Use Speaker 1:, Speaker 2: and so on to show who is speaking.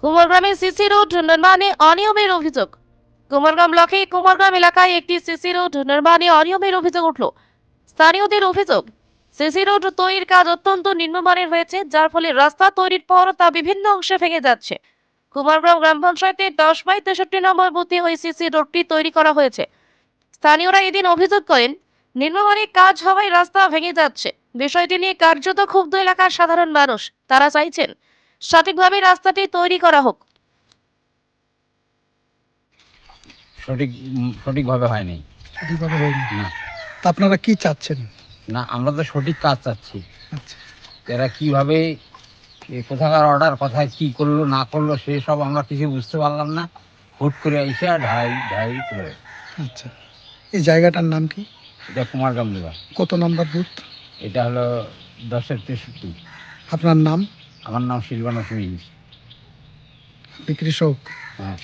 Speaker 1: কুমারগ্রামে CC road নির্মাণে অনিয়মের অভিযোগ। কুমারগ্রাম ব্লকে কুমারগ্রাম এলাকায় একটি সিসি রোড নির্মাণে অনিয়মের অভিযোগ উঠল। স্থানীয়দের অভিযোগ, সিসি রোড তৈরির কাজ অত্যন্ত নিম্নমানের হয়েছে, যার ফলে রাস্তা তৈরির পর তা বিভিন্ন অংশে ভেঙে যাচ্ছে। কুমারগ্রাম গ্রাম পঞ্চায়েতের 10/63 নম্বর বুথে ওই সিসি রোডটি তৈরি করা হয়েছে। স্থানীয়রা এদিন অভিযোগ করেন, নিম্নমানের কাজ হওয়ায় রাস্তা ভেঙে যাচ্ছে। বিষয়টি নিয়ে কার্যত ক্ষুব্ধ এলাকার সাধারণ মানুষ। তারা চাইছেন সঠিকভাবে রাস্তাটি তৈরি করা হোক।
Speaker 2: সঠিকভাবে হয়নি।
Speaker 3: সঠিকভাবে হয়নি।
Speaker 2: না,
Speaker 3: তা আপনারা কি চাচ্ছেন?
Speaker 2: না, আমরা তো সঠিক কাজ চাচ্ছি।
Speaker 3: আচ্ছা,
Speaker 2: এরা কিভাবে কোথাকার অর্ডার, কোথায় কি করলো না করলো সেসব আমরা কিছু বুঝতে পারলাম না। হুট করে এসে ঢাই ঢাই চলে।
Speaker 3: আচ্ছা। এই জায়গাটার নাম কি?
Speaker 2: এটা কুমারগ্রাম বিভাগ।
Speaker 3: কত নম্বর বুথ?
Speaker 2: এটা হলো 10-63।
Speaker 3: আপনার নাম?
Speaker 2: আমার নাম শিলবানা সিং।
Speaker 3: আপনি কৃষক?
Speaker 2: হ্যাঁ।